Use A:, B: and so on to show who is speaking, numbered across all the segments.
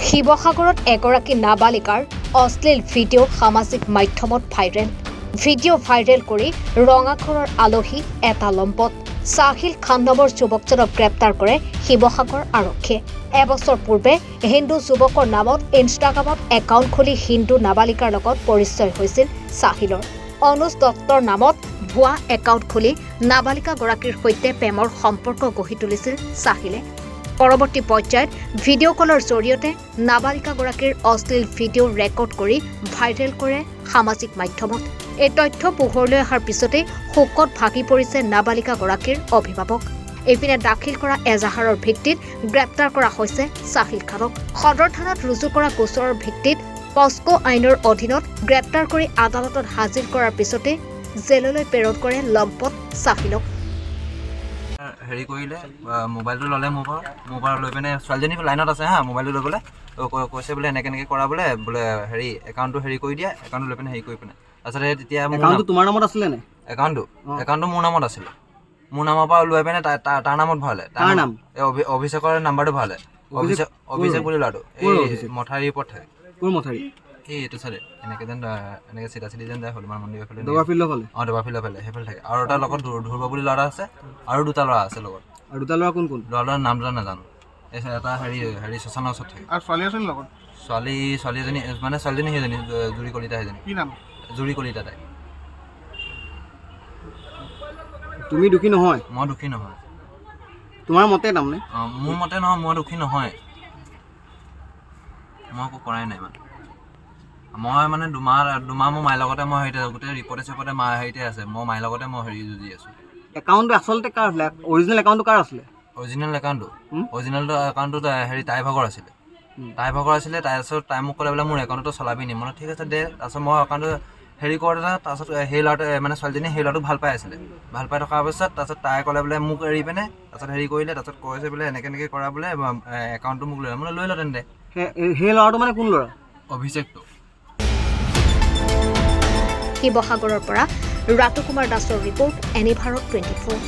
A: শিৱসাগৰত এগৰাকী নাবালিকাৰ অশ্লীল ভিডিঅ' সামাজিক মাধ্যমত ভাইৰেল। ভিডিঅ' ভাইৰেল কৰি ৰঙাঘৰৰ আলহী এটা লম্পট সাহিল খান নামৰ যুৱকজনক গ্ৰেপ্তাৰ কৰে শিৱসাগৰ আৰক্ষীয়ে। এবছৰ পূৰ্বে হিন্দু যুৱকৰ নামত ইনষ্টাগ্ৰামত একাউণ্ট খুলি হিন্দু নাবালিকাৰ লগত পৰিচয় হৈছিল সাহিলৰ। অনুজ দত্তৰ নামত ভুৱা একাউণ্ট খুলি নাবালিকাগৰাকীৰ সৈতে প্ৰেমৰ সম্পৰ্ক গঢ়ি তুলিছিল সাহিলে। পৰৱৰ্তী পৰ্যায়ত ভিডিঅ' কলৰ জৰিয়তে নাবালিকাগৰাকীৰ অশ্লীল ভিডিঅ' ৰেকৰ্ড কৰি ভাইৰেল কৰে সামাজিক মাধ্যমত। এই তথ্য পোহৰলৈ অহাৰ পিছতে শোকত ভাগি পৰিছে নাবালিকাগৰাকীৰ অভিভাৱক। এইপিনে দাখিল কৰা এজাহাৰৰ ভিত্তিত গ্ৰেপ্তাৰ কৰা হৈছে সাহিল খানক। সদৰ থানাত ৰুজু কৰা গোচৰৰ ভিত্তিত পস্কো আইনৰ অধীনত গ্ৰেপ্তাৰ কৰি আদালতত হাজিৰ কৰাৰ পিছতে জেললৈ প্ৰেৰণ কৰে লম্পট সাহিলক।
B: হেৰি কৰিলে মোবাইলটো ল'লে মোৰ পৰা লৈ পিনে ছোৱালীজনী লাইনত আছে হা, মোবাইলটো লৈ পেলাই কৈছে বোলে এনেকৈ কৰা বোলে হেৰি একাউণ্টটো হেৰি কৰি দিয়া, একাউণ্টটো লৈ পিনে হেৰি কৰি পিনে তাৰপিছতে তেতিয়া
C: একাউণ্টটো তোমাৰ নামত আছিলে নে?
B: একাউণ্টটো মোৰ নামত আছিলে। মোৰ নামৰ পৰা লৈ পিনে তাৰ নামত ভৰালে।
C: তাৰ নাম
B: অভিষেকৰ নাম্বাৰটো ভৰালে। অভিষেক বুলি ল'ৰাটো এই মথাউৰিৰ ওপৰত থাকে।
C: কোন মথাউৰি?
B: এইটো চাইডে এনেকৈ যেন এনেকৈ চিধা যেন যায় হনুমান মন্দিৰৰ ফালে।
C: দবা ফিল্ডৰ ফালে?
B: অঁ, দবা ফিল্ডৰ ফালে সেইফালে থাকে। আৰু এটা লগত ধ্ৰুৱ বুলি ল'ৰা আছে আৰু দুটা ল'ৰা আছে লগত।
C: আৰু দুটা ল'ৰা কোন কোন?
B: ল'ৰাটোৰ নাম দুটা নাজানো। এটা হেৰি শ্মশানৰ ওচৰত থাকে।
D: আৰু ছোৱালী আছিল লগত?
B: ছোৱালী এজনী মানে ছোৱালীজনী সেইজনী জুৰি কলিতা সেইজনী।
D: কি নাম?
B: জুৰি কলিতা তাই।
C: তুমি দুখী নহয়?
B: মই দুখী নহয়।
C: তোমাৰ মতে তাৰমানে?
B: অঁ, মোৰ মতে নহয়, মই দুখী নহয়। মই একো কৰাই নাই মানে। মই মানে দুমাহ মোৰ মাৰ লগতে মই হেৰিতে গোটেই ৰিপৰ্টে চিপৰ্টে হেৰিতে আছে। মই মাৰ লগতে মই হেৰি যুঁজি আছোঁ।
C: একাউণ্টটো আচলতে কাৰ আছিলে? অৰিজিনেল একাউণ্টটো কাৰ আছিলে?
B: অৰিজিনেল একাউণ্টটো হেৰি তাইৰ ভাগৰ আছিলে। তাৰপিছত তাই মোক ক'লে বোলে মোৰ একাউণ্টটো চলাবি নি? মই ঠিক আছে দে। তাৰপিছত মই একাউণ্টটো হেৰি কৰোঁতে তাৰপিছত সেই ল'ৰাটো মানে ছোৱালীজনী সেই ল'ৰাটোক ভাল পাই আছিলে। ভাল পাই থকাৰ পাছত তাৰপিছত তাই ক'লে বোলে মোক এৰি পিনে তাৰপিছত হেৰি কৰিলে। তাৰপিছত কৈছে বোলে এনেকৈ কৰা বোলে একাউণ্টটো মোক লৈ মই লৈ ল তেন্তে।
C: সেই ল'ৰাটো মানে কোন ল'ৰা?
B: অভিষেকটো।
A: শিৱসাগৰৰ পৰা ৰাতু কুমাৰ দাসৰ ৰিপৰ্ট, এনি ভাৰত 24।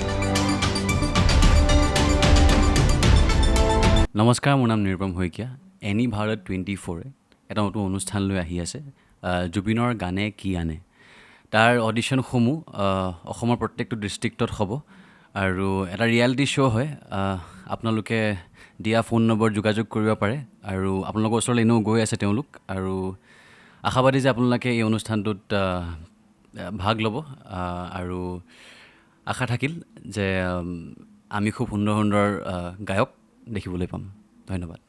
E: নমস্কাৰ, মোৰ নাম নিৰুপম শইকীয়া। এনি ভাৰত 24 এটা নতুন অনুষ্ঠান লৈ আহি আছে, জুবিনৰ গানে কি আনে। তাৰ অডিশ্যনসমূহ অসমৰ প্ৰত্যেকটো ডিষ্ট্ৰিক্টত হ'ব আৰু এটা ৰিয়েলিটি শ্ব' হয়। আপোনালোকে দিয়া ফোন নম্বৰ যোগাযোগ কৰিব পাৰে আৰু আপোনালোকৰ ওচৰলৈ এনেও গৈ আছে তেওঁলোক, আৰু আশাবাদী যে আপোনালোকে এই অনুষ্ঠানটোত ভাগ ল'ব আৰু আশা থাকিল যে আমি খুব সুন্দৰ সুন্দৰ গায়ক দেখিবলৈ পাম। ধন্যবাদ।